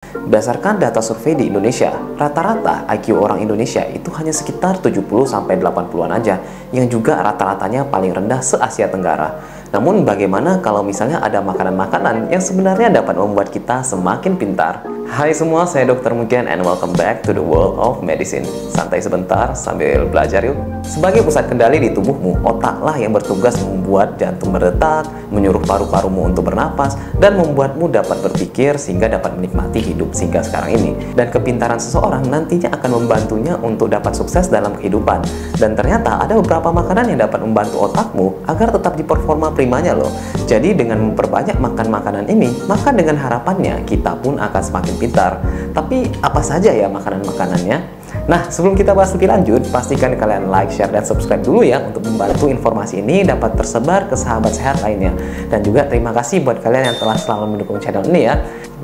Berdasarkan data survei di Indonesia, rata-rata IQ orang Indonesia itu hanya sekitar 70-80-an aja, yang juga rata-ratanya paling rendah se-Asia Tenggara. Namun bagaimana kalau misalnya ada makanan-makanan yang sebenarnya dapat membuat kita semakin pintar? Hai semua, saya Dr. Mugen and welcome back to the world of medicine. Santai sebentar sambil belajar yuk. Sebagai pusat kendali di tubuhmu, otaklah yang bertugas membuat jantung berdetak, menyuruh paru-parumu untuk bernapas, dan membuatmu dapat berpikir sehingga dapat menikmati hidup sehingga sekarang ini. Dan kepintaran seseorang nantinya akan membantunya untuk dapat sukses dalam kehidupan. Dan ternyata ada beberapa makanan yang dapat membantu otakmu agar tetap di performa primanya loh. Jadi dengan memperbanyak makan makanan ini, maka dengan harapannya kita pun akan semakin pintar. Tapi apa saja ya makanan-makanannya? Nah, sebelum kita bahas lebih lanjut, pastikan kalian like, share, dan subscribe dulu ya untuk membantu informasi ini dapat tersebar ke sahabat sehat lainnya. Dan juga terima kasih buat kalian yang telah selalu mendukung channel ini ya.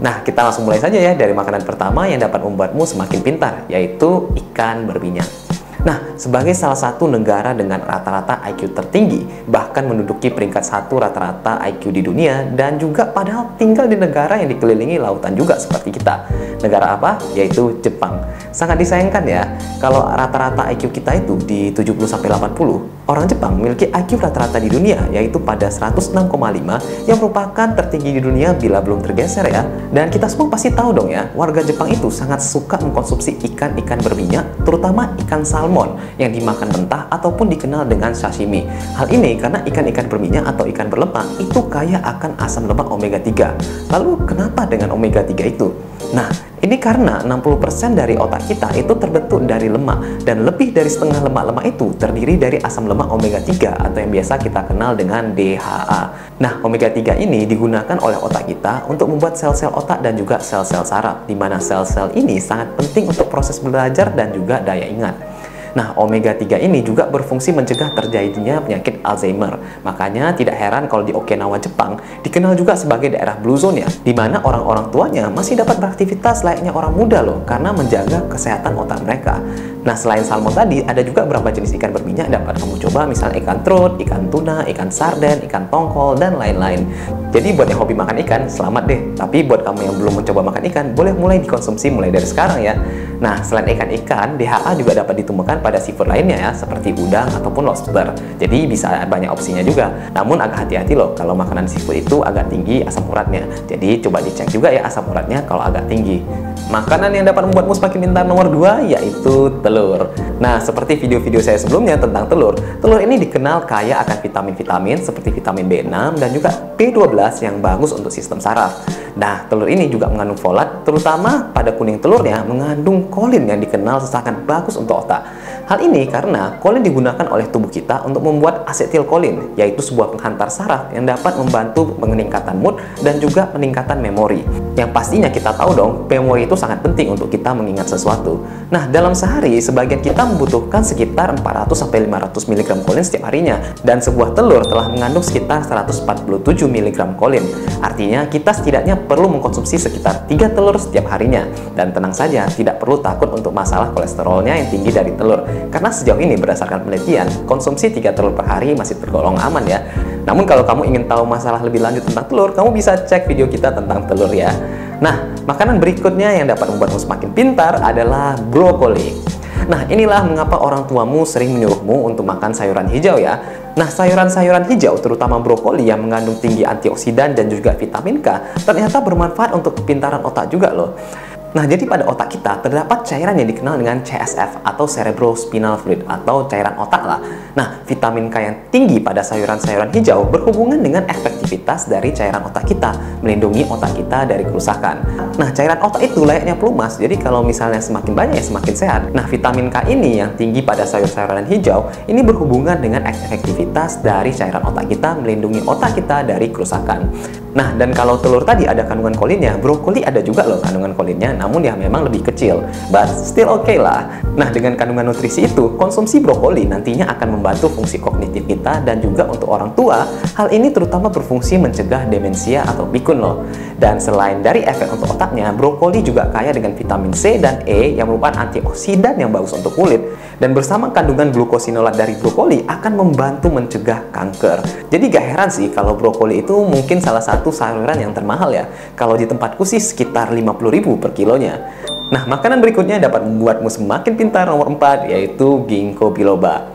Nah, kita langsung mulai saja ya dari makanan pertama yang dapat membuatmu semakin pintar, yaitu ikan berminyak. Nah, sebagai salah satu negara dengan rata-rata IQ tertinggi, bahkan menduduki peringkat 1 rata-rata IQ di dunia, dan juga padahal tinggal di negara yang dikelilingi lautan juga seperti kita. Negara apa? Yaitu Jepang. Sangat disayangkan ya, kalau rata-rata IQ kita itu di 70-80, orang Jepang memiliki IQ rata-rata di dunia, yaitu pada 106,5, yang merupakan tertinggi di dunia bila belum tergeser ya. Dan kita semua pasti tahu dong ya, warga Jepang itu sangat suka mengkonsumsi ikan-ikan berminyak, terutama ikan salmon yang dimakan mentah ataupun dikenal dengan sashimi. Hal ini karena ikan-ikan berminyak atau ikan berlemak itu kaya akan asam lemak omega 3. Lalu kenapa dengan omega 3 itu? Nah, ini karena 60% dari otak kita itu terbentuk dari lemak, dan lebih dari setengah lemak-lemak itu terdiri dari asam lemak omega 3 atau yang biasa kita kenal dengan DHA. Nah, omega 3 ini digunakan oleh otak kita untuk membuat sel-sel otak dan juga sel-sel saraf, di mana sel-sel ini sangat penting untuk proses belajar dan juga daya ingat. Nah, omega 3 ini juga berfungsi mencegah terjadinya penyakit Alzheimer. Makanya tidak heran kalau di Okinawa, Jepang, dikenal juga sebagai daerah blue zone ya, di mana orang-orang tuanya masih dapat beraktivitas layaknya orang muda loh, karena menjaga kesehatan otak mereka. Nah, selain salmon tadi, ada juga beberapa jenis ikan berminyak dapat kamu coba, misalnya ikan trout, ikan tuna, ikan sarden, ikan tongkol, dan lain-lain. Jadi buat yang hobi makan ikan, selamat deh. Tapi buat kamu yang belum mencoba makan ikan, boleh mulai dikonsumsi mulai dari sekarang ya. Nah, selain ikan-ikan, DHA juga dapat ditemukan pada seafood lainnya ya, seperti udang ataupun lobster. Jadi bisa banyak opsinya juga. Namun agak hati-hati loh, kalau makanan seafood itu agak tinggi asam uratnya. Jadi coba dicek juga ya asam uratnya kalau agak tinggi. Makanan yang dapat membuatmu semakin pintar nomor 2 yaitu telur. Nah, seperti video-video saya sebelumnya tentang telur, telur ini dikenal kaya akan vitamin-vitamin seperti vitamin B6 dan juga B12 yang bagus untuk sistem saraf. Nah, telur ini juga mengandung folat, terutama pada kuning telurnya mengandung kolin yang dikenal sangat bagus untuk otak. Hal ini karena kolin digunakan oleh tubuh kita untuk membuat asetilkolin, yaitu sebuah penghantar saraf yang dapat membantu peningkatan mood dan juga peningkatan memori. Yang pastinya kita tahu dong, memori itu sangat penting untuk kita mengingat sesuatu. Nah, dalam sehari, sebagian kita membutuhkan sekitar 400-500 mg kolin setiap harinya, dan sebuah telur telah mengandung sekitar 147 mg kolin. Artinya, kita setidaknya perlu mengkonsumsi sekitar 3 telur setiap harinya. Dan tenang saja, tidak perlu takut untuk masalah kolesterolnya yang tinggi dari telur. Karena sejauh ini berdasarkan penelitian, konsumsi 3 telur per hari masih tergolong aman ya. Namun kalau kamu ingin tahu masalah lebih lanjut tentang telur, kamu bisa cek video kita tentang telur ya. Nah, makanan berikutnya yang dapat membuatmu semakin pintar adalah brokoli. Nah, inilah mengapa orang tuamu sering menyuruhmu untuk makan sayuran hijau ya. Nah, sayuran-sayuran hijau, terutama brokoli yang mengandung tinggi antioksidan dan juga vitamin K, ternyata bermanfaat untuk kepintaran otak juga loh. Nah, jadi pada otak kita terdapat cairan yang dikenal dengan CSF atau cerebrospinal fluid atau cairan otak lah. Nah, vitamin K yang tinggi pada sayuran-sayuran hijau berhubungan dengan efektivitas dari cairan otak kita, melindungi otak kita dari kerusakan. Nah, cairan otak itu layaknya pelumas, jadi kalau misalnya semakin banyak ya semakin sehat. Nah, vitamin K ini yang tinggi pada sayur-sayuran hijau, ini berhubungan dengan efektivitas dari cairan otak kita, melindungi otak kita dari kerusakan. Nah, dan kalau telur tadi ada kandungan kolinnya, brokoli ada juga loh kandungan kolinnya, namun ya memang lebih kecil, but still okay lah. Nah, dengan kandungan nutrisi itu, konsumsi brokoli nantinya akan membantu fungsi kognitif kita dan juga untuk orang tua, hal ini terutama berfungsi mencegah demensia atau pikun loh. Dan selain dari efek untuk otaknya, brokoli juga kaya dengan vitamin C dan E yang merupakan antioksidan yang bagus untuk kulit. Dan bersama kandungan glukosinolat dari brokoli akan membantu mencegah kanker. Jadi gak heran sih kalau brokoli itu mungkin salah satu sayuran yang termahal ya. Kalau di tempatku sih sekitar 50.000 per kilonya. Nah, makanan berikutnya dapat membuatmu semakin pintar nomor 4, yaitu ginkgo biloba.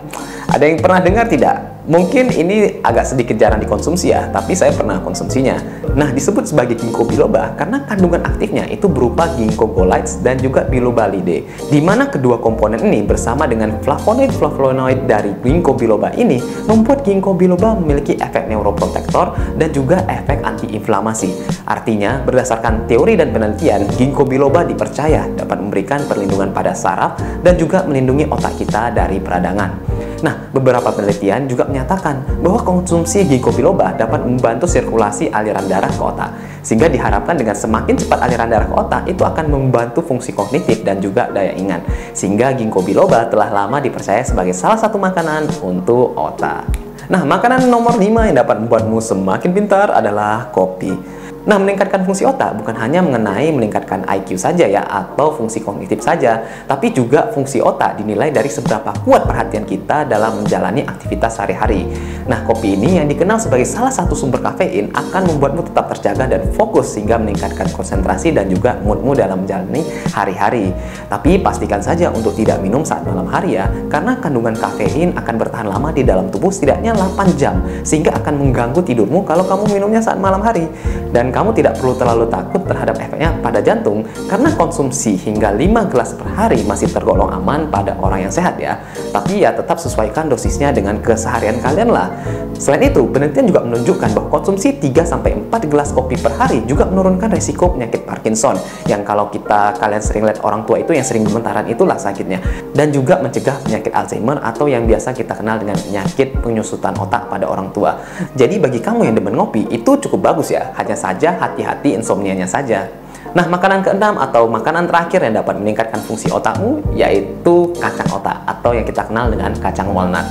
Ada yang pernah dengar tidak? Mungkin ini agak sedikit jarang dikonsumsi ya, tapi saya pernah konsumsinya. Nah, disebut sebagai ginkgo biloba karena kandungan aktifnya itu berupa ginkgo golides dan juga bilobalidae, di mana kedua komponen ini bersama dengan flavonoid dari ginkgo biloba ini membuat ginkgo biloba memiliki efek neuroprotektor dan juga efek antiinflamasi. Artinya, berdasarkan teori dan penelitian, ginkgo biloba dipercaya dapat memberikan perlindungan pada saraf dan juga melindungi otak kita dari peradangan. Nah, beberapa penelitian juga menyatakan bahwa konsumsi ginkgo biloba dapat membantu sirkulasi aliran darah ke otak. Sehingga diharapkan dengan semakin cepat aliran darah ke otak, itu akan membantu fungsi kognitif dan juga daya ingat. Sehingga ginkgo biloba telah lama dipercaya sebagai salah satu makanan untuk otak. Nah, makanan nomor 5 yang dapat membuatmu semakin pintar adalah kopi. Nah, meningkatkan fungsi otak bukan hanya mengenai meningkatkan IQ saja ya, atau fungsi kognitif saja, tapi juga fungsi otak dinilai dari seberapa kuat perhatian kita dalam menjalani aktivitas sehari-hari. Nah, kopi ini yang dikenal sebagai salah satu sumber kafein akan membuatmu tetap terjaga dan fokus sehingga meningkatkan konsentrasi dan juga moodmu dalam menjalani hari-hari. Tapi pastikan saja untuk tidak minum saat malam hari ya, karena kandungan kafein akan bertahan lama di dalam tubuh setidaknya 8 jam, sehingga akan mengganggu tidurmu kalau kamu minumnya saat malam hari. Dan kamu tidak perlu terlalu takut terhadap efeknya pada jantung, karena konsumsi hingga 5 gelas per hari masih tergolong aman pada orang yang sehat ya. Tapi ya tetap sesuaikan dosisnya dengan keseharian kalian lah. Selain itu, penelitian juga menunjukkan bahwa konsumsi 3-4 gelas kopi per hari juga menurunkan resiko penyakit Parkinson, yang kalau kalian sering lihat orang tua itu yang sering gemetaran itulah sakitnya. Dan juga mencegah penyakit Alzheimer atau yang biasa kita kenal dengan penyakit penyusutan otak pada orang tua. Jadi bagi kamu yang demen ngopi, itu cukup bagus ya. Hanya saja hati-hati insomnianya saja. Nah, makanan keenam atau makanan terakhir yang dapat meningkatkan fungsi otakmu yaitu kacang otak atau yang kita kenal dengan kacang walnut.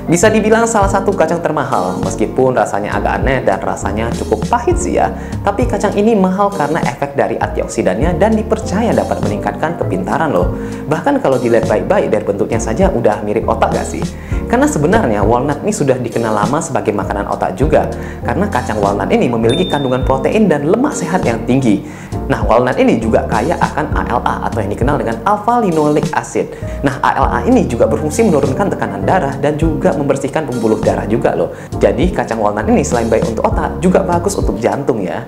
Bisa dibilang salah satu kacang termahal, meskipun rasanya agak aneh dan rasanya cukup pahit sih ya. Tapi kacang ini mahal karena efek dari antioksidannya dan dipercaya dapat meningkatkan kepintaran loh. Bahkan kalau dilihat baik-baik dari bentuknya saja udah mirip otak gak sih? Karena sebenarnya walnut ini sudah dikenal lama sebagai makanan otak juga. Karena kacang walnut ini memiliki kandungan protein dan lemak sehat yang tinggi. Nah, walnut ini juga kaya akan ALA atau yang dikenal dengan alpha linoleic acid. Nah, ALA ini juga berfungsi menurunkan tekanan darah dan juga membersihkan pembuluh darah juga loh. Jadi, kacang walnut ini selain baik untuk otak, juga bagus untuk jantung ya.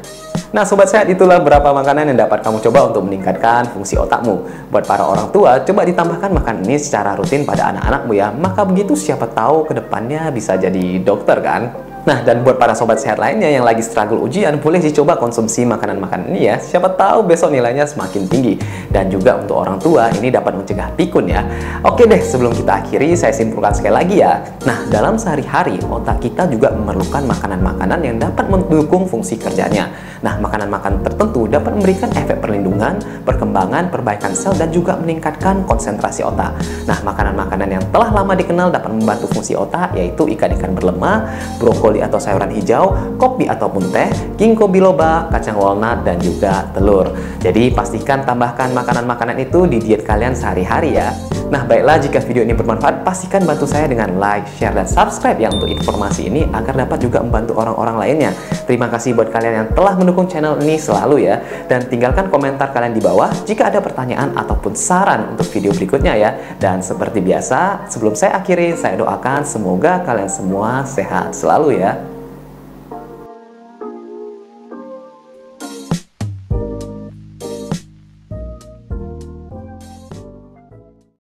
Nah, sobat sehat, itulah beberapa makanan yang dapat kamu coba untuk meningkatkan fungsi otakmu. Buat para orang tua, coba ditambahkan makanan ini secara rutin pada anak-anakmu ya. Maka begitu siapa tahu ke depannya bisa jadi dokter kan? Nah, dan buat para sobat sehat lainnya yang lagi struggle ujian, boleh dicoba konsumsi makanan-makanan ini ya. Siapa tahu besok nilainya semakin tinggi. Dan juga untuk orang tua, ini dapat mencegah pikun ya. Oke deh, sebelum kita akhiri, saya simpulkan sekali lagi ya. Nah, dalam sehari-hari, otak kita juga memerlukan makanan-makanan yang dapat mendukung fungsi kerjanya. Nah, makanan-makanan tertentu dapat memberikan efek perlindungan, perkembangan, perbaikan sel, dan juga meningkatkan konsentrasi otak. Nah, makanan-makanan yang telah lama dikenal dapat membantu fungsi otak, yaitu ikan-ikan berlemak, brokoli atau sayuran hijau, kopi ataupun teh, ginkgo biloba, kacang walnut, dan juga telur. Jadi pastikan tambahkan makanan-makanan itu di diet kalian sehari-hari ya. Nah, baiklah, jika video ini bermanfaat, pastikan bantu saya dengan like, share, dan subscribe ya untuk informasi ini agar dapat juga membantu orang-orang lainnya. Terima kasih buat kalian yang telah mendukung channel ini selalu ya. Dan tinggalkan komentar kalian di bawah jika ada pertanyaan ataupun saran untuk video berikutnya ya. Dan seperti biasa, sebelum saya akhiri, saya doakan semoga kalian semua sehat selalu ya.